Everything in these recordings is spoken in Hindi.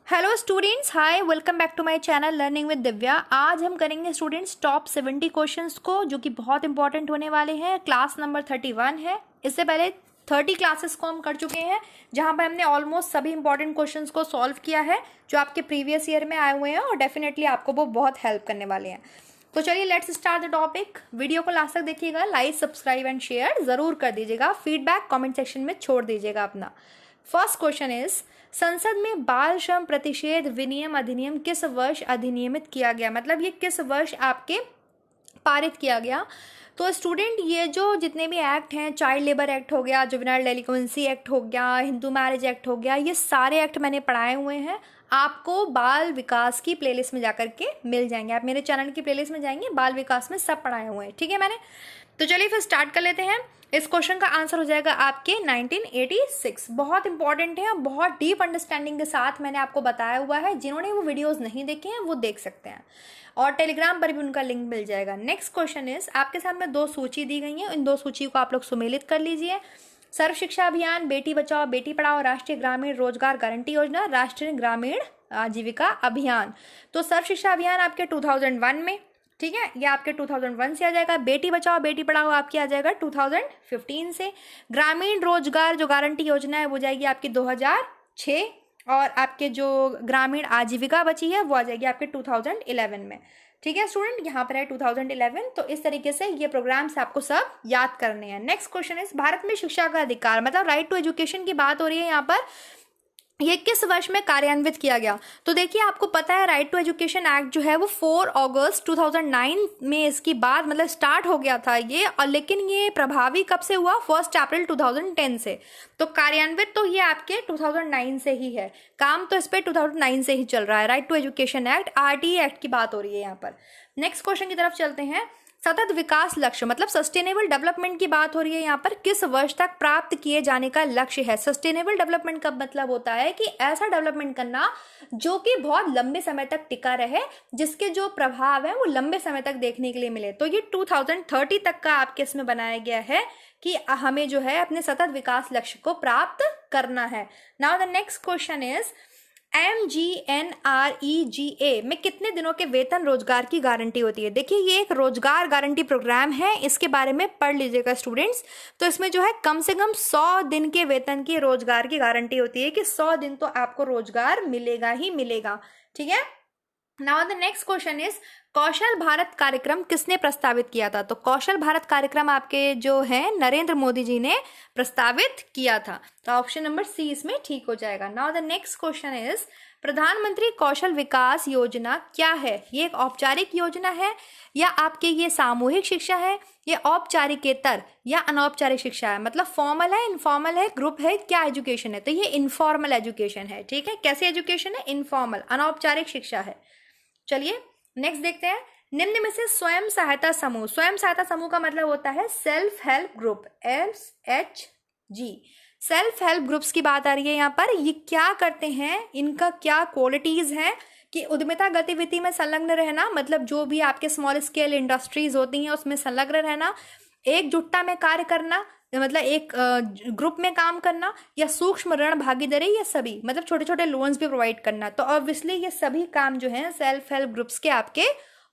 Hello students, hi, welcome back to my channel learning with Divya. आज हम करेंगे स्टूडेंट्स टॉप 70 क्वेश्चंस को, जो कि बहुत इंपॉर्टेंट होने वाले हैं। क्लास नंबर 31 है। इससे पहले 30 क्लासेस को हम कर चुके हैं, जहां पर हमने ऑलमोस्ट सभी इंपॉर्टेंट क्वेश्चंस को सॉल्व किया है जो आपके प्रीवियस ईयर में आए हुए हैं, और डेफिनेटली आपको वो बहुत हेल्प करने वाले हैं। तो चलिए let's start the topic. Video को लास्ट तक देखिएगा, लाइक, सब्सक्राइब एंड शेयर जरूर कर दीजिएगा। फीडबैक कमेंट सेक्शन में छोड़ दीजिएगा अपना। फर्स्ट क्वेश्चन इज, संसद में बाल श्रम प्रतिषेध विनियम अधिनियम किस वर्ष अधिनियमित किया गया? मतलब ये किस वर्ष आपके पारित किया गया? तो स्टूडेंट, ये जो जितने भी एक्ट हैं, चाइल्ड लेबर एक्ट हो गया, जुवेनाइल डेलिक्वेंसी एक्ट हो गया, हिंदू मैरिज एक्ट हो गया, ये सारे एक्ट मैंने पढ़ाए हुए हैं। आपको बाल विकास की प्लेलिस्ट में जाकर के मिल जाएंगे। आप मेरे चैनल की प्लेलिस्ट में जाएंगे, बाल विकास में सब पढ़ाए हुए हैं, ठीक है मैंने। तो चलिए फिर स्टार्ट कर लेते हैं। इस क्वेश्चन का आंसर हो जाएगा आपके 1986। बहुत इंपॉर्टेंट है और बहुत डीप अंडरस्टैंडिंग के साथ मैंने आपको बताया हुआ है। जिन्होंने वो वीडियोस नहीं देखे हैं वो देख सकते हैं, और टेलीग्राम पर भी उनका लिंक मिल जाएगा। नेक्स्ट क्वेश्चन इज, आपके सामने दो सूची दी गई है, इन दो सूची को आप लोग सुमेलित कर लीजिए। सर्व शिक्षा अभियान, बेटी बचाओ बेटी पढ़ाओ, राष्ट्रीय ग्रामीण रोजगार गारंटी योजना, राष्ट्रीय ग्रामीण आजीविका अभियान। तो सर्व शिक्षा अभियान आपके 2001 में, ठीक है, ये आपके 2001 से आ जाएगा। बेटी बचाओ बेटी पढ़ाओ आपकी आ जाएगा 2015 से। ग्रामीण रोजगार जो गारंटी योजना है वो जाएगी आपकी 2006, और आपके जो ग्रामीण आजीविका बची है वो आ जाएगी आपके 2011 में। ठीक है स्टूडेंट, यहाँ पर है 2011। तो इस तरीके से ये प्रोग्राम्स आपको सब याद करने हैं। नेक्स्ट क्वेश्चन इज, भारत में शिक्षा का अधिकार मतलब राइट टू एजुकेशन की बात हो रही है यहाँ पर, ये किस वर्ष में कार्यान्वित किया गया? तो देखिए, आपको पता है राइट टू एजुकेशन एक्ट जो है वो 4 अगस्त 2009 में इसकी बात मतलब स्टार्ट हो गया था ये, और लेकिन ये प्रभावी कब से हुआ? 1 अप्रैल 2010 से। तो कार्यान्वित तो ये आपके 2009 से ही है, काम तो इस पे 2009 से ही चल रहा है। Right to education act, RTE act की बात हो रही है यहाँ पर। नेक्स्ट क्वेश्चन की तरफ चलते हैं। सतत विकास लक्ष्य मतलब सस्टेनेबल डेवलपमेंट की बात हो रही है यहाँ पर, किस वर्ष तक प्राप्त किए जाने का लक्ष्य है? सस्टेनेबल डेवलपमेंट का मतलब होता है कि ऐसा डेवलपमेंट करना जो कि बहुत लंबे समय तक टिका रहे, जिसके जो प्रभाव है वो लंबे समय तक देखने के लिए मिले। तो ये 2030 तक का आपके इसमें बनाया गया है कि हमें जो है अपने सतत विकास लक्ष्य को प्राप्त करना है। Now the next question is, MGNREGA में कितने दिनों के वेतन रोजगार की गारंटी होती है? देखिए, ये एक रोजगार गारंटी प्रोग्राम है, इसके बारे में पढ़ लीजिएगा स्टूडेंट्स। तो इसमें जो है कम से कम 100 दिन के वेतन की रोजगार की गारंटी होती है कि 100 दिन तो आपको रोजगार मिलेगा ही मिलेगा, ठीक है। Now the next question is, Kaushal Bharat कार्यक्रम किसने प्रस्तावित किया था? तो कौशल भारत कार्यक्रम आपके जो है नरेंद्र मोदी जी ने प्रस्तावित किया था। तो ऑप्शन नंबर सी इसमें ठीक हो जाएगा। Now the next question is, प्रधानमंत्री कौशल विकास योजना क्या है? ये एक औपचारिक योजना है या आपके ये सामूहिक शिक्षा है, ये औपचारिकेतर या अनौपचारिक शिक्षा है? मतलब फॉर्मल है, इनफॉर्मल है, ग्रुप है, क्या एजुकेशन है? तो ये इनफॉर्मल एजुकेशन है, ठीक है। कैसी एजुकेशन है? इनफॉर्मल, अनौपचारिक शिक्षा है। चलिए नेक्स्ट देखते हैं। निम्न में से स्वयं सहायता समूह, स्वयं सहायता समूह का मतलब होता है self help group, SHG। Self help groups की बात आ रही है यहाँ पर। ये क्या करते हैं, इनका क्या क्वालिटीज हैं? कि उद्यमिता गतिविधि में संलग्न रहना, मतलब जो भी आपके स्मॉल स्केल इंडस्ट्रीज होती हैं उसमें संलग्न रहना, एकजुटता में कार्य करना मतलब एक ग्रुप में काम करना, या सूक्ष्म ऋण भागीदारी, या सभी मतलब छोटे छोटे लोन्स भी प्रोवाइड करना। तो ऑब्वियसली ये सभी काम जो है सेल्फ हेल्प ग्रुप्स के आपके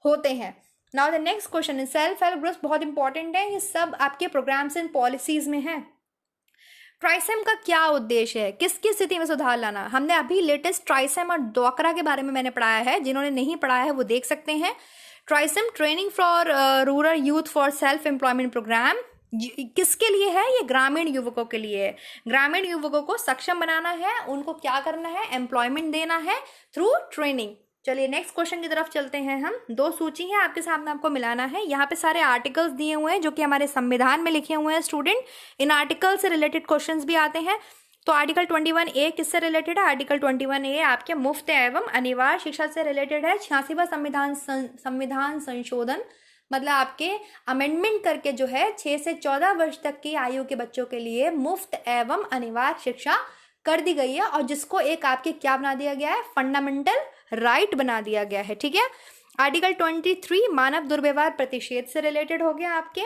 होते हैं। नाउ द नेक्स्ट क्वेश्चन है, सेल्फ हेल्प ग्रुप्स बहुत इंपॉर्टेंट है, ये सब आपके प्रोग्राम्स एंड पॉलिसीज में है। ट्राइसेम का क्या उद्देश्य है? किसकी स्थिति में सुधार लाना? हमने अभी लेटेस्ट ट्राइसेम और ड्वाकरा के बारे में मैंने पढ़ाया है, जिन्होंने नहीं पढ़ाया है वो देख सकते हैं। TRYSEM training for rural youth for self employment programme किसके लिए है? ये ग्रामीण युवकों के लिए है। ग्रामीण युवकों को सक्षम बनाना है, उनको क्या करना है? एम्प्लॉयमेंट देना है थ्रू ट्रेनिंग। चलिए नेक्स्ट क्वेश्चन की तरफ चलते हैं हम। दो सूची है आपके सामने, आपको मिलाना है। यहाँ पे सारे आर्टिकल्स दिए हुए हैं जो कि हमारे संविधान में लिखे हुए हैं स्टूडेंट। इन आर्टिकल से रिलेटेड क्वेश्चंस भी आते हैं। तो आर्टिकल 21A किससे रिलेटेड है? आर्टिकल 21A आपके मुफ्त एवं अनिवार्य शिक्षा से रिलेटेड है। 86वां संविधान संशोधन मतलब आपके अमेंडमेंट करके जो है 6 से 14 वर्ष तक की आयु के बच्चों के लिए मुफ्त एवं अनिवार्य शिक्षा कर दी गई है, और जिसको एक आपके क्या बना दिया गया है? फंडामेंटल राइट बना दिया गया है, ठीक है। आर्टिकल 23 मानव दुर्व्यवहार प्रतिषेध से रिलेटेड हो गया आपके।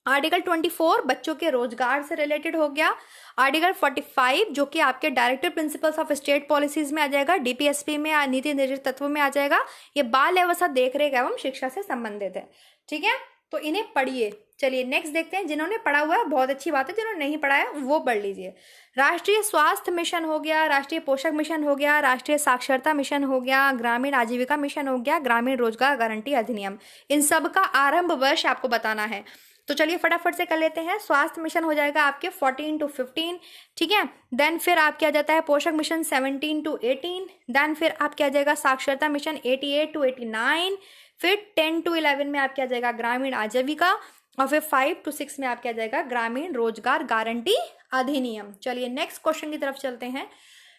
आर्टिकल 24 बच्चों के रोजगार से रिलेटेड हो गया। आर्टिकल 45 जो कि आपके directive principles of state policies में आ जाएगा, डीपीएसपी में, नीति निर्देश तत्वों में आ जाएगा। ये बाल अवस्था देखरेख एवं शिक्षा से संबंधित है, ठीक है, तो इन्हें पढ़िए। चलिए नेक्स्ट देखते हैं। जिन्होंने पढ़ा हुआ है बहुत अच्छी बात है, जिन्होंने नहीं पढ़ा है वो पढ़ लीजिए। राष्ट्रीय स्वास्थ्य मिशन हो गया, राष्ट्रीय पोषक मिशन हो गया, राष्ट्रीय साक्षरता मिशन हो गया, ग्रामीण आजीविका मिशन हो गया, ग्रामीण रोजगार गारंटी अधिनियम, इन सब का आरंभ वर्ष आपको बताना है। तो चलिए फटाफट से कर लेते हैं। स्वास्थ्य मिशन हो जाएगा आपके 14 to 15, ठीक है। देन फिर आपके आ जाता है पोषक मिशन 17 to 18। देन फिर आपके आ जाएगा साक्षरता मिशन 88 to 89। फिर 10 to 11 में आपके आ जाएगा ग्रामीण आजीविका, और फिर 5 to 6 में आपके आ जाएगा ग्रामीण रोजगार गारंटी अधिनियम। चलिए नेक्स्ट क्वेश्चन की तरफ चलते हैं।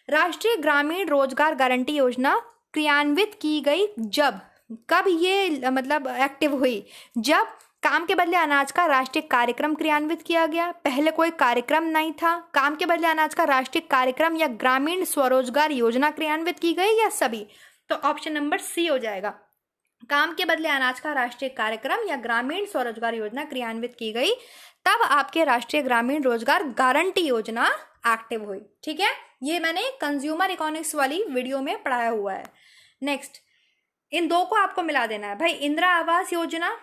राष्ट्रीय ग्रामीण रोजगार गारंटी योजना क्रियान्वित की गई जब, कब ये मतलब एक्टिव हुई? जब काम के बदले अनाज का राष्ट्रीय कार्यक्रम क्रियान्वित किया गया। पहले कोई कार्यक्रम नहीं था, काम के बदले अनाज का राष्ट्रीय कार्यक्रम या ग्रामीण स्वरोजगार योजना क्रियान्वित की गई, या सभी? तो ऑप्शन नंबर सी हो जाएगा, काम के बदले अनाज का राष्ट्रीय कार्यक्रम या ग्रामीण स्वरोजगार योजना क्रियान्वित की गई, तब आपके राष्ट्रीय ग्रामीण रोजगार गारंटी योजना एक्टिव हुई, ठीक है। ये मैंने कंज्यूमर इकोनॉमिक्स वाली वीडियो में पढ़ाया हुआ है। नेक्स्ट, इन दो को आपको मिला देना है भाई। इंदिरा आवास योजना,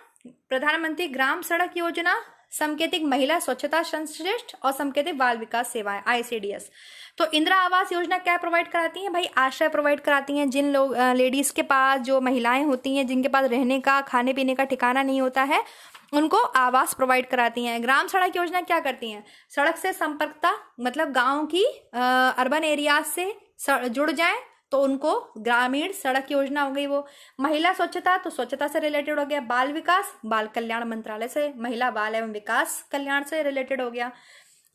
प्रधानमंत्री ग्राम सड़क योजना, समकेतिक महिला स्वच्छता संश्लिष्ट और समकेतिक बाल विकास सेवाएं आईसीडीएस। तो इंदिरा आवास योजना क्या प्रोवाइड कराती है भाई? आश्रय प्रोवाइड कराती हैं। जिन लोग लेडीज के पास, जो महिलाएं होती हैं जिनके पास रहने का, खाने पीने का ठिकाना नहीं होता है, उनको आवास प्रोवाइड कराती हैं। ग्राम सड़क योजना क्या करती हैं? सड़क से संपर्कता, मतलब गांव की अर्बन एरियाज से जुड़ जाएं तो उनको ग्रामीण सड़क योजना हो गई वो। महिला स्वच्छता, तो स्वच्छता से रिलेटेड हो गया। बाल विकास, बाल कल्याण मंत्रालय से, महिला बाल एवं विकास कल्याण से रिलेटेड हो गया।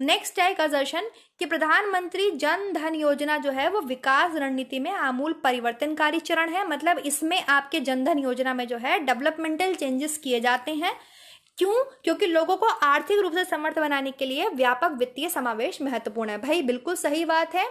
नेक्स्ट है एक असर्शन कि प्रधानमंत्री जन धन योजना जो है वो विकास रणनीति में आमूल परिवर्तनकारी चरण है। मतलब इसमें आपके जन धन योजना में जो है डेवलपमेंटल चेंजेस किए जाते हैं। क्यों? क्योंकि लोगों को आर्थिक रूप से समर्थ बनाने के लिए व्यापक वित्तीय समावेश महत्वपूर्ण है। भाई बिल्कुल सही बात है।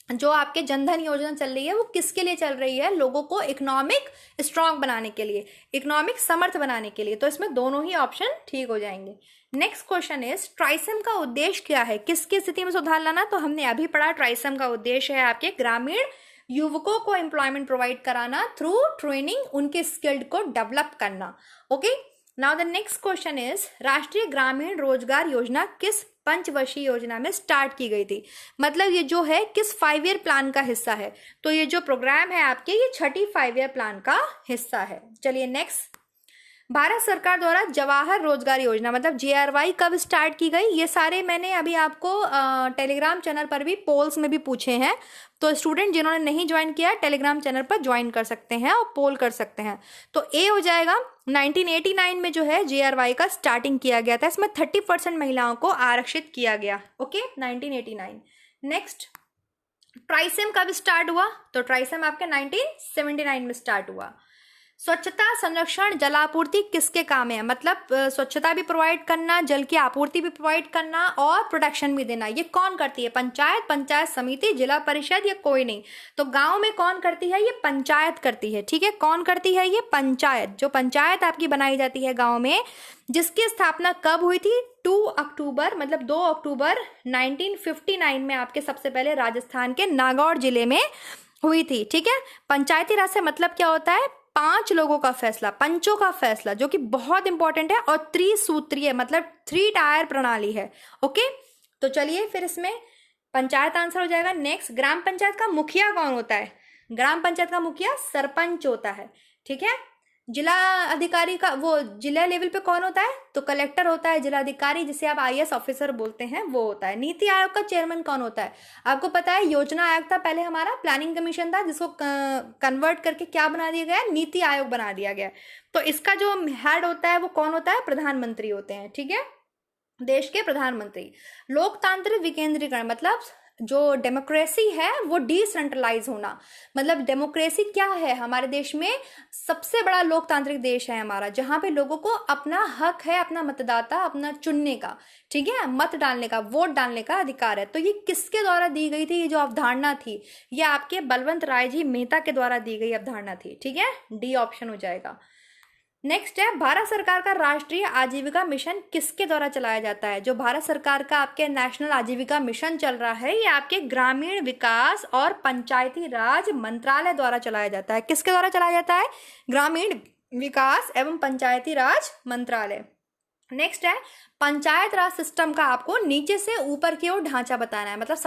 जो आपके जनधन योजना चल रही है वो किसके लिए चल रही है? लोगों को इकोनॉमिक स्ट्रांग बनाने के लिए, इकोनॉमिक समर्थ बनाने के लिए। तो इसमें दोनों ही ऑप्शन ठीक हो जाएंगे। नेक्स्ट क्वेश्चन इज, ट्राइसम का उद्देश्य क्या है? किसकी स्थिति में सुधार लाना? तो हमने अभी पढ़ा, ट्राइसम का उद्देश्य है आपके ग्रामीण युवकों को एम्प्लॉयमेंट प्रोवाइड कराना थ्रू ट्रेनिंग, उनके स्किल्ड को डेवलप करना। Okay, now the next question is, राष्ट्रीय ग्रामीण रोजगार योजना किस पंचवर्षीय योजना में स्टार्ट की गई थी? मतलब ये जो है किस 5 ईयर प्लान का हिस्सा है? तो ये जो प्रोग्राम है आपके, ये छठी 5 ईयर प्लान का हिस्सा है। चलिए नेक्स्ट, भारत सरकार द्वारा जवाहर रोजगार योजना मतलब JRY कब स्टार्ट की गई? ये सारे मैंने अभी आपको टेलीग्राम चैनल पर भी पोल्स में भी पूछे हैं। तो स्टूडेंट जिन्होंने नहीं ज्वाइन किया टेलीग्राम चैनल पर ज्वाइन कर सकते हैं और पोल कर सकते हैं। तो ए हो जाएगा, 1989 में जो है JRY का स्टार्टिंग किया गया था। इसमें 30% महिलाओं को आरक्षित किया गया। ओके, 1989। नेक्स्ट, ट्राइसेम कब स्टार्ट हुआ? तो ट्राइसेम आपके 1979 में स्टार्ट हुआ। स्वच्छता संरक्षण जलापूर्ति किसके काम है? मतलब स्वच्छता भी प्रोवाइड करना, जल की आपूर्ति भी प्रोवाइड करना और प्रोटेक्शन भी देना। ये कौन करती है? पंचायत, पंचायत समिति, जिला परिषद या कोई नहीं? तो गांव में कौन करती है? ये पंचायत करती है, ठीक है। कौन करती है? ये पंचायत। जो पंचायत आपकी बनाई जाती है गांव में, जिसकी स्थापना कब हुई थी? 2 अक्टूबर, मतलब 2 अक्टूबर 1959 में आपके सबसे पहले राजस्थान के नागौर जिले में हुई थी, ठीक है। पंचायती राज से मतलब क्या होता है? 5 लोगों का फैसला, पंचों का फैसला, जो कि बहुत इंपॉर्टेंट है। और त्रिसूत्रीय मतलब 3 टायर प्रणाली है। ओके, तो चलिए फिर इसमें पंचायत आंसर हो जाएगा। नेक्स्ट, ग्राम पंचायत का मुखिया कौन होता है? ग्राम पंचायत का मुखिया सरपंच होता है, ठीक है। जिला अधिकारी का, वो जिला लेवल पे कौन होता है? तो कलेक्टर होता है। जिला अधिकारी, जिसे आप IAS ऑफिसर बोलते हैं, वो होता है। नीति आयोग का चेयरमैन कौन होता है? आपको पता है योजना आयोग था पहले, हमारा प्लानिंग कमीशन था, जिसको कन्वर्ट करके क्या बना दिया गया? नीति आयोग बना दिया गया। तो इसका जो हेड होता है वो कौन होता है? प्रधानमंत्री होते हैं, ठीक है, देश के प्रधानमंत्री। लोकतांत्रिक विकेंद्रीकरण मतलब जो डेमोक्रेसी है वो डिसेंट्रलाइज होना। मतलब डेमोक्रेसी क्या है? हमारे देश में सबसे बड़ा लोकतांत्रिक देश है हमारा, जहां पे लोगों को अपना हक है, अपना मतदाता, अपना चुनने का, ठीक है, मत डालने का, वोट डालने का अधिकार है। तो ये किसके द्वारा दी गई थी? ये जो अवधारणा थी, ये आपके बलवंत राय जी मेहता के द्वारा दी गई अवधारणा थी, ठीक है। डी ऑप्शन हो जाएगा। नेक्स्ट है भारत सरकार का राष्ट्रीय आजीविका मिशन किसके द्वारा चलाया जाता है? जो भारत सरकार का आपके नेशनल आजीविका मिशन चल रहा है ये आपके ग्रामीण विकास और पंचायती राज मंत्रालय द्वारा चलाया जाता है। किसके द्वारा चलाया जाता है? ग्रामीण विकास एवं पंचायती राज मंत्रालय। नेक्स्ट है पंचायत राज सिस्टम का आपको नीचे से ऊपर की ओर ढांचा बताना है। मतलब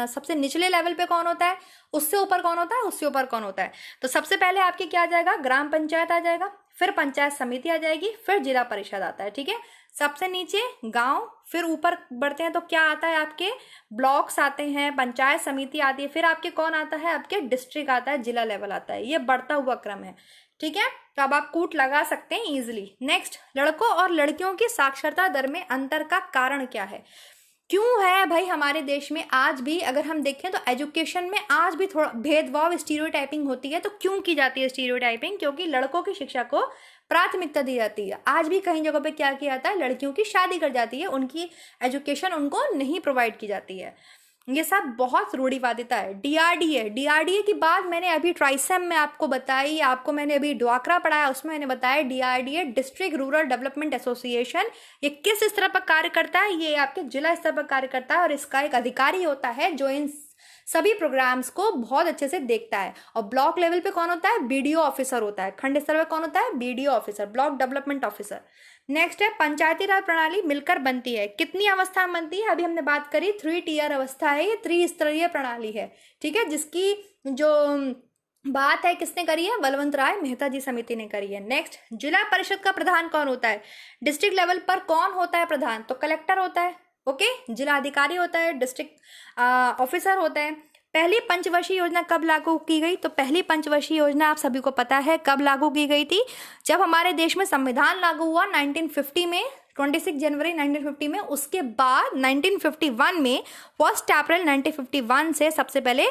सबसे निचले लेवल पे कौन होता है, उससे ऊपर कौन होता है, उससे ऊपर कौन होता है। तो सबसे पहले आपके क्या आ जाएगा? ग्राम पंचायत आ जाएगा, फिर पंचायत समिति आ जाएगी, फिर जिला परिषद आता है। ठीक है, सबसे नीचे गांव, फिर ऊपर बढ़ते हैं तो क्या आता है? आपके ब्लॉक्स आते हैं, पंचायत समिति आती है, फिर आपके कौन आता है? आपके डिस्ट्रिक्ट आता है, जिला लेवल आता है। ये बढ़ता हुआ क्रम है। ठीक है, तो अब आप कूट लगा सकते हैं इजिली। नेक्स्ट, लड़कों और लड़कियों की साक्षरता दर में अंतर का कारण क्या है? क्यों है भाई हमारे देश में आज भी अगर हम देखें तो एजुकेशन में आज भी थोड़ा भेदभाव, स्टीरियोटाइपिंग होती है। तो क्यों की जाती है स्टीरियोटाइपिंग? क्योंकि लड़कों की शिक्षा को प्राथमिकता दी जाती है। आज भी कई जगहों पे क्या किया जाता है? लड़कियों की शादी कर जाती है, उनकी एजुकेशन उनको नहीं प्रोवाइड की जाती है। ये सब बहुत रूढ़िवादिता है। डीआरडीए की बात मैंने अभी ट्राइसेम में आपको बताई, आपको मैंने अभी ड्वाक्रा पढ़ाया, उसमें मैंने बताया DRDA district rural development association ये किस स्तर पर कार्य करता है? ये आपके जिला स्तर पर कार्य करता है और इसका एक अधिकारी होता है जो इन सभी प्रोग्राम्स को बहुत अच्छे से देखता है। और ब्लॉक लेवल पे कौन होता है? बीडीओ ऑफिसर होता है। खंड स्तर पे कौन होता है? BDO officer, block development officer. Next है पंचायती राज प्रणाली मिलकर बनती है। कितनी अवस्था में बनती है? अभी हमने बात करी 3 टियर अवस्था है, ये त्रिस्तरीय प्रणाली है। ठीक है, जिसकी जो बात है किसने करी है? बलवंत राय मेहता जी समिति ने करी है। नेक्स्ट, जिला परिषद का प्रधान कौन होता है? डिस्ट्रिक्ट लेवल पर कौन होता है प्रधान? तो कलेक्टर होता है। ओके, जिला अधिकारी होता है, डिस्ट्रिक्ट ऑफिसर होता है। पहली पंचवर्षीय योजना कब लागू की गई? तो पहली पंचवर्षीय योजना आप सभी को पता है कब लागू की गई थी? जब हमारे देश में संविधान लागू हुआ 1950 में, 26 जनवरी 1950 में। उसके बाद 1951 में 1 अप्रैल 1951 से सबसे पहले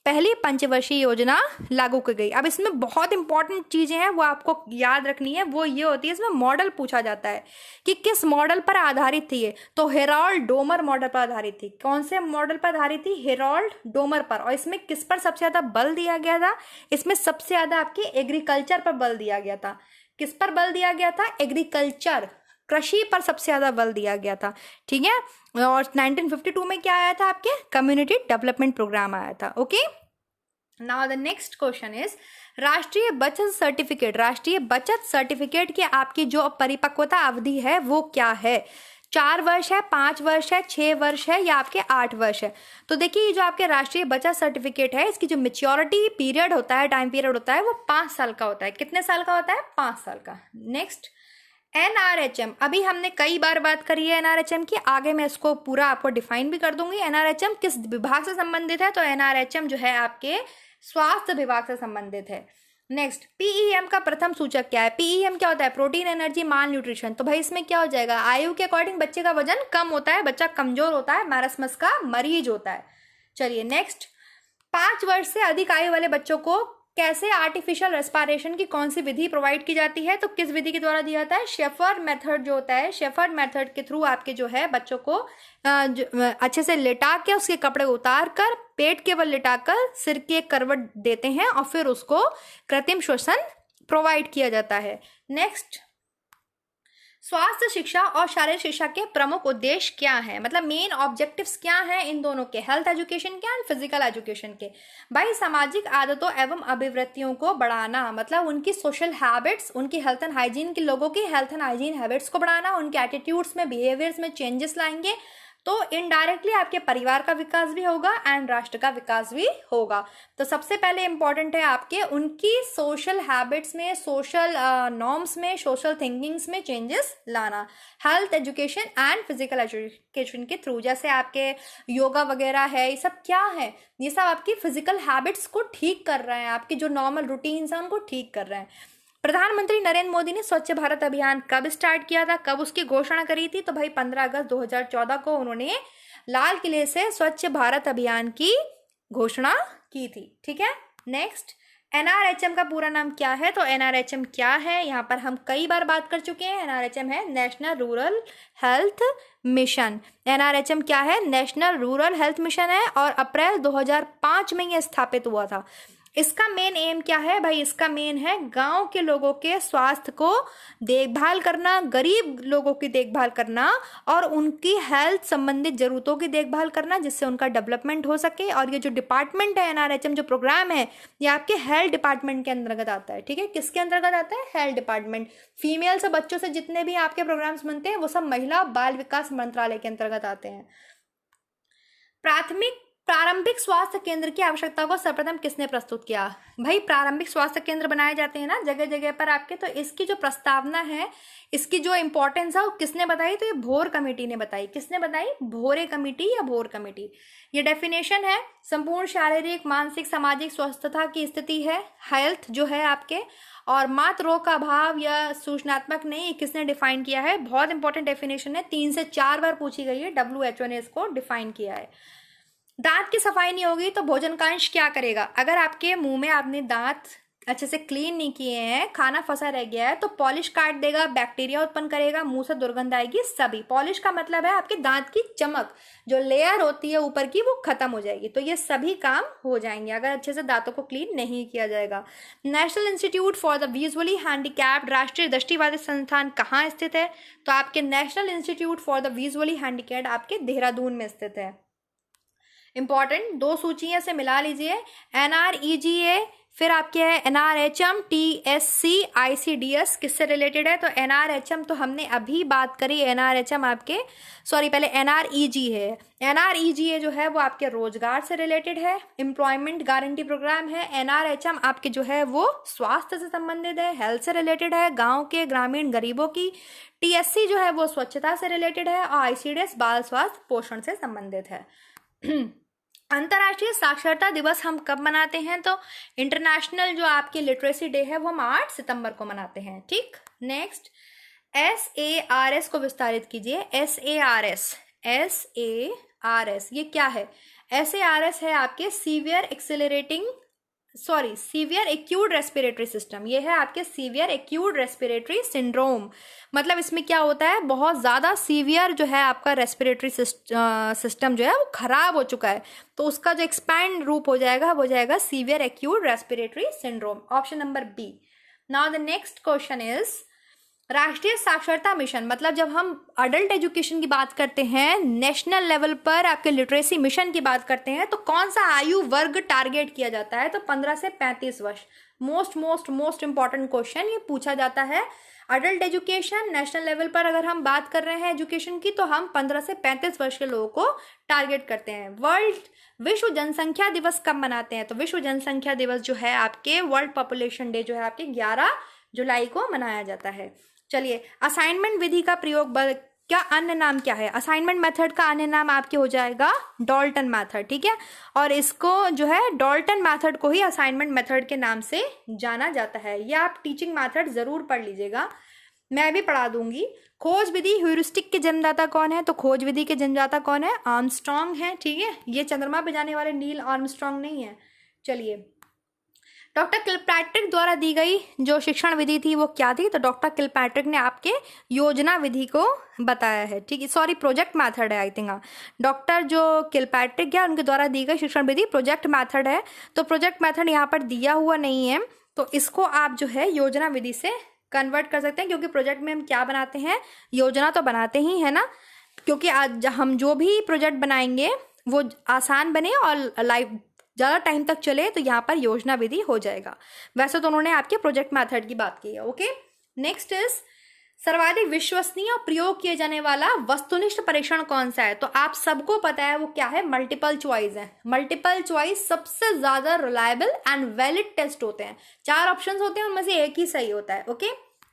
पहली पंचवर्षीय योजना लागू की गई। अब इसमें बहुत इंपॉर्टेंट चीजें हैं वो आपको याद रखनी है। वो ये होती है, इसमें मॉडल पूछा जाता है कि किस मॉडल पर आधारित थी ये। तो हेरोल्ड डोमर मॉडल पर आधारित थी। कौन से मॉडल पर आधारित थी? हेरोल्ड डोमर पर। और इसमें किस पर सबसे ज्यादा बल दिया गया था? इसमें सबसे ज्यादा आपके एग्रीकल्चर पर बल दिया गया था। किस पर बल दिया गया था? एग्रीकल्चर, कृषि पर सबसे ज्यादा बल दिया गया था। ठीक है, और 1952 में क्या आया था? आपके कम्युनिटी डेवलपमेंट प्रोग्राम आया था। Okay, now the next question is राष्ट्रीय बचत सर्टिफिकेट। राष्ट्रीय बचत सर्टिफिकेट की आपकी जो परिपक्वता अवधि है वो क्या है? 4 वर्ष है, 5 वर्ष है, 6 वर्ष है या आपके 8 वर्ष है? तो देखिए, जो आपके राष्ट्रीय बचत सर्टिफिकेट है इसकी जो मेच्योरिटी पीरियड होता है, टाइम पीरियड होता है, वो 5 साल का होता है। कितने साल का होता है? 5 साल का। Next, NRHM. अभी हमने कई बार बात करी है एनआरएचएम की, आगे मैं इसको पूरा आपको डिफाइन भी कर दूंगी। एनआरएचएम किस विभाग से संबंधित है? तो एनआरएचएम जो है आपके स्वास्थ्य विभाग से संबंधित है। नेक्स्ट, पीईएम का प्रथम सूचक क्या है? पीईएम क्या होता है? प्रोटीन, एनर्जी, माल न्यूट्रिशन। तो भाई इसमें क्या हो जाएगा? आयु के अकॉर्डिंग बच्चे का वजन कम होता है, बच्चा कमजोर होता है, मैरस्मस का मरीज होता है। चलिए नेक्स्ट, 5 वर्ष से अधिक आयु वाले बच्चों को कैसे आर्टिफिशियल रेस्पिरेशन की कौन सी विधि प्रोवाइड की जाती है? तो किस विधि के द्वारा दिया जाता है? शेफर्ड मेथड जो होता है, शेफर्ड मेथड के थ्रू आपके जो है बच्चों को अच्छे से लेटा के उसके कपड़े उतार कर पेट के बल लेटा कर सिर के करवट देते हैं और फिर उसको कृत्रिम श्वसन प्रोवाइड किया जाता है। नेक्स्ट, स्वास्थ्य शिक्षा और शारीरिक शिक्षा के प्रमुख उद्देश्य क्या है? मतलब मेन ऑब्जेक्टिव्स क्या हैं इन दोनों के, हेल्थ एजुकेशन के एंड फिजिकल एजुकेशन के? भाई सामाजिक आदतों एवं अभिवृत्तियों को बढ़ाना, मतलब उनकी सोशल हैबिट्स, उनकी हेल्थ एंड हाइजीन की, लोगों की हेल्थ एंड हाइजीन हैबिट्स को बढ़ाना, उनके एटीट्यूड्स में, बिहेवियर्स में चेंजेस लाएंगे। तो इनडायरेक्टली आपके परिवार का विकास भी होगा एंड राष्ट्र का विकास भी होगा। तो सबसे पहले इंपॉर्टेंट है आपके उनकी सोशल हैबिट्स में, सोशल नॉर्म्स में, सोशल थिंकिंग्स में चेंजेस लाना, health education and physical education के थ्रू। जैसे आपके योगा वगैरह है, ये सब क्या है? ये सब आपकी फिजिकल हैबिट्स को ठीक कर रहे हैं, आपकी जो नॉर्मल रूटीन्स हैं उनको ठीक कर रहे हैं। प्रधानमंत्री नरेंद्र मोदी ने स्वच्छ भारत अभियान कब स्टार्ट किया था, कब उसकी घोषणा करी थी? तो भाई 15 अगस्त 2014 को उन्होंने लाल किले से स्वच्छ भारत अभियान की घोषणा की थी। ठीक है, नेक्स्ट, एनआरएचएम का पूरा नाम क्या है? तो एनआरएचएम क्या है, यहाँ पर हम कई बार बात कर चुके हैं। एनआरएचएम है national rural health mission. NRHM क्या है? नेशनल रूरल हेल्थ मिशन है और अप्रैल 2005 में यह स्थापित हुआ था। इसका मेन एम क्या है भाई? इसका मेन है गांव के लोगों के स्वास्थ्य को देखभाल करना, गरीब लोगों की देखभाल करना और उनकी हेल्थ संबंधित जरूरतों की देखभाल करना, जिससे उनका डेवलपमेंट हो सके। और ये जो डिपार्टमेंट है एनआरएचएम जो प्रोग्राम है, ये आपके हेल्थ डिपार्टमेंट के अंतर्गत आता है। ठीक है, किसके अंतर्गत आता है? Health department. फीमेल से बच्चों से जितने भी आपके प्रोग्राम्स बनते हैं वो सब महिला बाल विकास मंत्रालय के अंतर्गत आते हैं। प्रारंभिक स्वास्थ्य केंद्र की आवश्यकता को सर्वप्रथम किसने प्रस्तुत किया? भाई प्रारंभिक स्वास्थ्य केंद्र बनाए जाते हैं ना जगह जगह पर आपके, तो इसकी जो प्रस्तावना है, इसकी जो इंपॉर्टेंस है वो किसने बताई? तो ये भोर कमेटी ने बताई। किसने बताई? भोरे कमेटी या भोर कमेटी। ये डेफिनेशन है संपूर्ण शारीरिक मानसिक सामाजिक स्वस्थता की स्थिति है, हेल्थ जो है आपके, और मात्र रोग का अभाव या सूचनात्मक नहीं, किसने डिफाइन किया है? बहुत इंपॉर्टेंट डेफिनेशन है, 3 से 4 बार पूछी गई है, WHO ने इसको डिफाइन किया है। दांत की सफाई नहीं होगी तो भोजन का अंश क्या करेगा? अगर आपके मुंह में आपने दांत अच्छे से क्लीन नहीं किए हैं, खाना फंसा रह गया है, तो पॉलिश काट देगा, बैक्टीरिया उत्पन्न करेगा, मुंह से दुर्गंध आएगी। सभी पॉलिश का मतलब है आपके दांत की चमक, जो लेयर होती है ऊपर की, वो खत्म हो जाएगी। तो ये सभी काम हो जाएंगे अगर अच्छे से दांतों को क्लीन नहीं किया जाएगा। National institute for the visually handicapped, राष्ट्रीय दृष्टिबाधित संस्थान कहाँ स्थित है? तो आपके national institute for the visually handicapped आपके देहरादून में स्थित है। इंपॉर्टेंट 2 सूचियां से मिला लीजिए, NREGA, फिर आपके है NRHM, TSC, ICDS किससे रिलेटेड है? तो NRHM तो हमने अभी बात करी, NRHM आपके पहले NREG है। NREGA जो है वो आपके रोजगार से रिलेटेड है, एम्प्लॉयमेंट गारंटी प्रोग्राम है। NRHM आपके जो है वो स्वास्थ्य से संबंधित है, हेल्थ से रिलेटेड है, गांव के ग्रामीण गरीबों की। TSC जो है वो स्वच्छता से रिलेटेड है, और ICDS बाल स्वास्थ्य पोषण से संबंधित है। अंतर्राष्ट्रीय साक्षरता दिवस हम कब मनाते हैं? तो इंटरनेशनल जो आपकी लिटरेसी डे है वो हम 8 सितंबर को मनाते हैं। ठीक, नेक्स्ट SARS को विस्तारित कीजिए। SARS ये क्या है? SARS है आपके सीवियर एक्यूट रेस्पिरेटरी सिस्टम। ये है आपके सीवियर एक्यूट रेस्पिरेटरी सिंड्रोम। मतलब इसमें क्या होता है, बहुत ज़्यादा सीवियर जो है आपका रेस्पिरेटरी सिस्टम जो है वो खराब हो चुका है, तो उसका जो एक्सपैंड रूप हो जाएगा वो जाएगा severe acute respiratory syndrome. Option number B. Now the next question is Rashtriya Saksharta mission. मतलब जब हम अडल्ट एजुकेशन की बात करते हैं, नेशनल लेवल पर आपके लिटरेसी मिशन की बात करते हैं, तो कौन सा आयु वर्ग टारगेट किया जाता है? तो 15 से 35 वर्ष। मोस्ट इंपॉर्टेंट क्वेश्चन ये पूछा जाता है। अडल्ट एजुकेशन नेशनल लेवल पर अगर हम बात कर रहे हैं एजुकेशन की, तो हम 15 से 35 वर्ष के लोगों को टारगेट करते हैं। विश्व जनसंख्या दिवस कब मनाते हैं? तो विश्व जनसंख्या दिवस जो है आपके, वर्ल्ड पॉपुलेशन डे जो है आपके 11 जुलाई को मनाया जाता है। चलिए, असाइनमेंट विधि का प्रयोग क्या अन्य नाम क्या है? असाइनमेंट मेथड का अन्य नाम आपके हो जाएगा डॉल्टन मेथड। ठीक है, और इसको जो है डॉल्टन मेथड को ही असाइनमेंट मेथड के नाम से जाना जाता है। ये आप टीचिंग मेथड जरूर पढ़ लीजिएगा, मैं भी पढ़ा दूंगी। खोज विधि ह्यूरिस्टिक के जन्मदाता कौन है? तो खोज विधि के जन्मदाता कौन है? आर्मस्ट्रॉन्ग है। ठीक है, ये चंद्रमा पे जाने वाले नील आर्मस्ट्रॉन्ग नहीं है। चलिए, डॉक्टर किलपैट्रिक द्वारा दी गई जो शिक्षण विधि थी वो क्या थी? तो डॉक्टर किलपैट्रिक ने आपके योजना विधि को बताया है। ठीक है, प्रोजेक्ट मेथड है आई थिंक। डॉक्टर जो किलपैट्रिक है उनके द्वारा दी गई शिक्षण विधि प्रोजेक्ट मेथड है। तो प्रोजेक्ट मेथड यहाँ पर दिया हुआ नहीं है, तो इसको आप जो है योजना विधि से कन्वर्ट कर सकते हैं, क्योंकि प्रोजेक्ट में हम क्या बनाते हैं? योजना तो बनाते ही है ना, क्योंकि आज हम जो भी प्रोजेक्ट बनाएंगे वो आसान बने और लाइफ ज़्यादा टाइम तक चले, तो यहाँ पर योजना विधि हो जाएगा। वैसे तो उन्होंने आपके प्रोजेक्ट मेथड की बात की है। ओके, नेक्स्ट इज सर्वाधिक विश्वसनीय और प्रयोग किए जाने वाला वस्तुनिष्ठ परीक्षण कौन सा है? तो आप सबको पता है वो क्या है? मल्टीपल चॉइस है। मल्टीपल चॉइस सबसे ज्यादा रिलायबल एंड वैलिड टेस्ट होते हैं। 4 ऑप्शंस होते हैं, उनमें से एक ही सही होता है। Okay,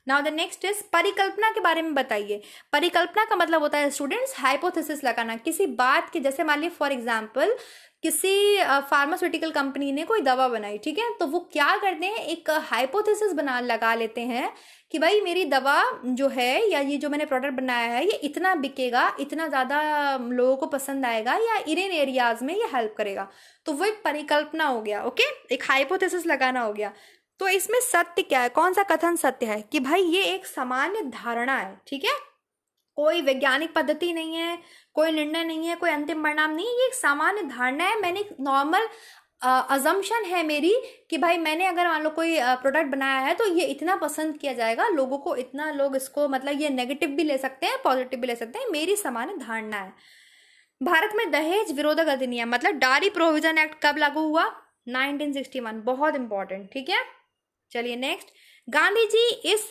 now the next is परिकल्पना के बारे में बताइए। परिकल्पना का मतलब होता है स्टूडेंट्स हाइपोथेसिस लगाना किसी बात के। जैसे मान लीजिए फॉर एग्जांपल किसी फार्मास्यूटिकल कंपनी ने कोई दवा बनाई, ठीक है, तो वो क्या करते हैं, एक हाइपोथेसिस लगा लेते हैं कि भाई मेरी दवा जो है या ये जो मैंने प्रोडक्ट बनाया है ये इतना बिकेगा, इतना ज़्यादा लोगों को पसंद आएगा या इन एरियाज में ये हेल्प करेगा। तो वो एक परिकल्पना हो गया। ओके, एक हाइपोथेसिस लगाना हो गया। तो इसमें सत्य क्या है? कौन सा कथन सत्य है? कि भाई ये एक सामान्य धारणा है। ठीक है, कोई वैज्ञानिक पद्धति नहीं है, कोई निर्णय नहीं है, कोई अंतिम परिणाम नहीं है, ये एक सामान्य धारणा है। मैंने एक नॉर्मल अजम्पशन है मेरी कि भाई मैंने अगर मान लो कोई प्रोडक्ट बनाया है तो ये इतना पसंद किया जाएगा, लोगों को इतना, लोग इसको मतलब ये नेगेटिव भी ले सकते हैं पॉजिटिव भी ले सकते हैं, मेरी सामान्य धारणा है। भारत में दहेज विरोधक अधिनियम मतलब डायरी प्रोविजन एक्ट कब लागू हुआ? 1961। बहुत इंपॉर्टेंट, ठीक है। चलिए नेक्स्ट, गांधी जी इस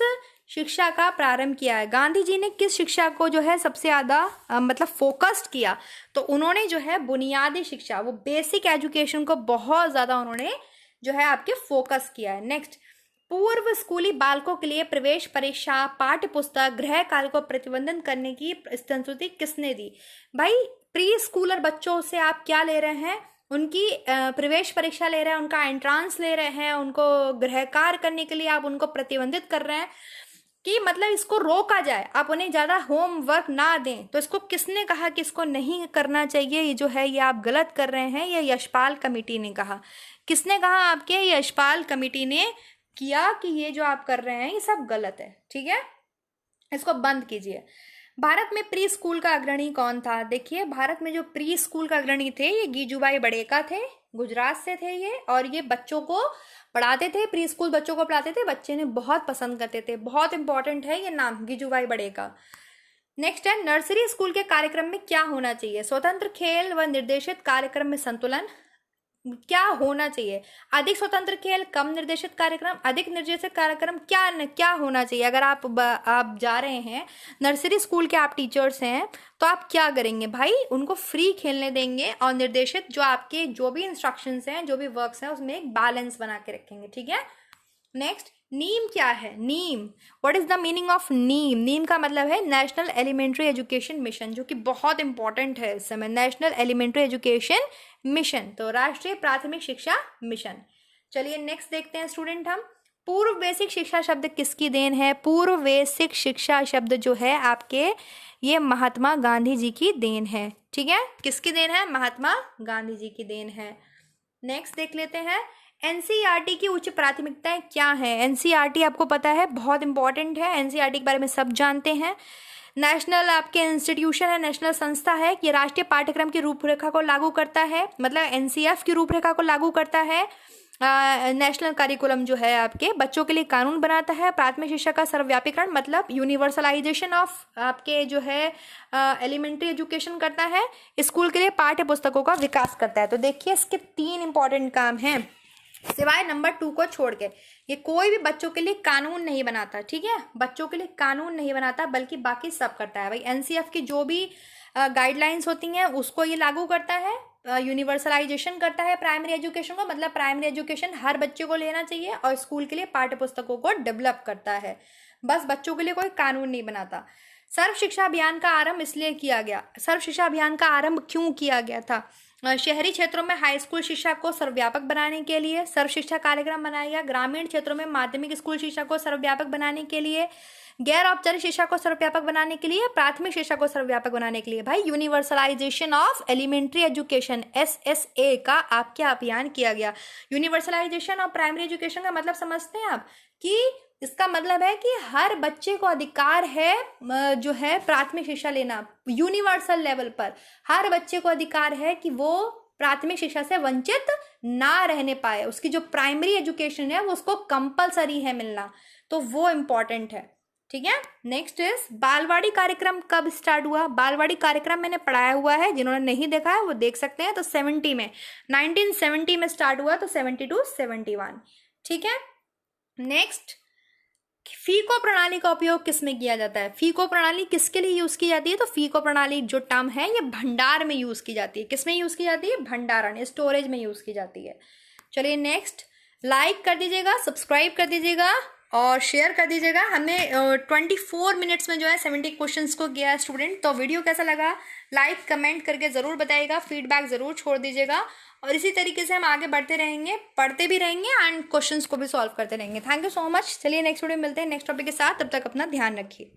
शिक्षा का प्रारंभ किया है। गांधी जी ने किस शिक्षा को जो है सबसे ज्यादा मतलब फोकस्ड किया? तो उन्होंने जो है बुनियादी शिक्षा, वो बेसिक एजुकेशन को बहुत ज्यादा उन्होंने जो है आपके फोकस किया है। नेक्स्ट, पूर्व स्कूली बालकों के लिए प्रवेश परीक्षा, पाठ्य पुस्तक, गृह कार्य को प्रतिबंधित करने की संस्तुति किसने दी? भाई प्री स्कूलर बच्चों से आप क्या ले रहे हैं? उनकी प्रवेश परीक्षा ले रहे हैं, उनका एंट्रांस ले रहे हैं, उनको गृह कार्य करने के लिए आप उनको प्रतिबंधित कर रहे हैं कि मतलब इसको रोका जाए, आप उन्हें ज़्यादा होमवर्क ना दें। तो इसको किसने कहा कि इसको नहीं करना चाहिए, ये जो है ये आप गलत कर रहे हैं? ये यशपाल कमेटी ने कहा। किसने कहा? आपके यशपाल कमेटी ने किया कि ये जो आप कर रहे हैं ये सब गलत है, ठीक है, इसको बंद कीजिए। भारत में प्री स्कूल का अग्रणी कौन था? देखिए भारत में जो प्री स्कूल का अग्रणी थे ये गीजूबाई बड़ेका थे, गुजरात से थे ये, और ये बच्चों को पढ़ाते थे, प्री स्कूल बच्चों को पढ़ाते थे, बच्चे ने बहुत पसंद करते थे। बहुत इंपॉर्टेंट है ये नाम, गीजूबाई बड़ेका। नेक्स्ट है, नर्सरी स्कूल के कार्यक्रम में क्या होना चाहिए? स्वतंत्र खेल व निर्देशित कार्यक्रम में संतुलन क्या होना चाहिए? अधिक स्वतंत्र खेल, कम निर्देशित कार्यक्रम, अधिक निर्देशित कार्यक्रम, क्या होना चाहिए? अगर आप जा रहे हैं नर्सरी स्कूल के, आप टीचर्स हैं, तो आप क्या करेंगे भाई? उनको फ्री खेलने देंगे और निर्देशित जो आपके जो भी इंस्ट्रक्शंस हैं, जो भी वर्क्स हैं, उसमें एक बैलेंस बना के रखेंगे, ठीक है। नेक्स्ट, नीम क्या है? नीम, what is the meaning of neem? नीम का मतलब है नेशनल एलिमेंट्री एजुकेशन मिशन, जो कि बहुत इंपॉर्टेंट है इस समय, नेशनल एलिमेंट्री एजुकेशन मिशन, तो राष्ट्रीय प्राथमिक शिक्षा मिशन। चलिए नेक्स्ट देखते हैं स्टूडेंट हम, पूर्व बेसिक शिक्षा शब्द किसकी देन है? पूर्व बेसिक शिक्षा शब्द जो है आपके ये महात्मा गांधी जी की देन है, ठीक है। किसकी देन है? महात्मा गांधी जी की देन है। नेक्स्ट देख लेते हैं, एनसीईआरटी की उच्च प्राथमिकताएं क्या है? एनसीईआरटी आपको पता है बहुत इंपॉर्टेंट है, एनसीईआरटी के बारे में सब जानते हैं। नेशनल आपके इंस्टीट्यूशन है, नेशनल संस्था है कि राष्ट्रीय पाठ्यक्रम की रूपरेखा को लागू करता है, मतलब एनसीएफ की रूपरेखा को लागू करता है। नेशनल करिकुलम जो है आपके बच्चों के लिए कानून बनाता है। प्राथमिक शिक्षा का सर्वव्यापीकरण मतलब यूनिवर्सलाइजेशन ऑफ आपके जो है एलिमेंट्री एजुकेशन करता है। स्कूल के लिए पाठ्य पुस्तकों का विकास करता है। तो देखिए इसके 3 इंपॉर्टेंट काम हैं, सिवाय नंबर 2 को छोड़ के। ये कोई भी बच्चों के लिए कानून नहीं बनाता, ठीक है, बच्चों के लिए कानून नहीं बनाता, बल्कि बाकी सब करता है। भाई एनसीएफ की जो भी गाइडलाइंस होती हैं उसको ये लागू करता है, यूनिवर्सलाइजेशन करता है प्राइमरी एजुकेशन को, मतलब प्राइमरी एजुकेशन हर बच्चे को लेना चाहिए, और स्कूल के लिए पाठ्य पुस्तकों को डेवलप करता है। बस बच्चों के लिए कोई कानून नहीं बनाता। सर्व शिक्षा अभियान का आरंभ इसलिए किया गया, सर्व शिक्षा अभियान का आरंभ क्यों किया गया था? शहरी क्षेत्रों में हाई स्कूल शिक्षा को सर्वव्यापक बनाने के लिए सर्व शिक्षा कार्यक्रम बनाया गया। ग्रामीण क्षेत्रों में माध्यमिक स्कूल शिक्षा को सर्वव्यापक बनाने के लिए, गैर औपचारिक शिक्षा को सर्वव्यापक बनाने के लिए, प्राथमिक शिक्षा को सर्वव्यापक बनाने के लिए भाई universalisation of elementary education SSA का आपके अभियान किया गया। यूनिवर्सलाइजेशन ऑफ प्राइमरी एजुकेशन का मतलब समझते हैं आप कि इसका मतलब है कि हर बच्चे को अधिकार है जो है प्राथमिक शिक्षा लेना, यूनिवर्सल लेवल पर हर बच्चे को अधिकार है कि वो प्राथमिक शिक्षा से वंचित ना रहने पाए। उसकी जो प्राइमरी एजुकेशन है वो उसको कंपलसरी है मिलना, तो वो इम्पॉर्टेंट है, ठीक है। नेक्स्ट इज बालवाड़ी कार्यक्रम कब स्टार्ट हुआ? बालवाड़ी कार्यक्रम मैंने पढ़ाया हुआ है, जिन्होंने नहीं देखा है वो देख सकते हैं। तो 70 में 1970 में स्टार्ट हुआ, तो 72 71, ठीक है। नेक्स्ट, फीको प्रणाली का उपयोग किसमें किया जाता है? फीको प्रणाली किसके लिए यूज की जाती है? तो फीको प्रणाली जो टर्म है ये भंडार में यूज की जाती है। किसमें यूज की जाती है? भंडारण, स्टोरेज में यूज की जाती है। चलिए नेक्स्ट, लाइक कर दीजिएगा, सब्सक्राइब कर दीजिएगा और शेयर कर दीजिएगा। हमने 24 मिनट्स में जो है 70 क्वेश्चंस को किया है स्टूडेंट। तो वीडियो कैसा लगा लाइक कमेंट करके ज़रूर बताइएगा, फीडबैक ज़रूर छोड़ दीजिएगा, और इसी तरीके से हम आगे बढ़ते रहेंगे, पढ़ते भी रहेंगे एंड क्वेश्चंस को भी सॉल्व करते रहेंगे। Thank you so much. चलिए नेक्स्ट वीडियो में मिलते हैं नेक्स्ट टॉपिक के साथ, तब तक अपना ध्यान रखिए।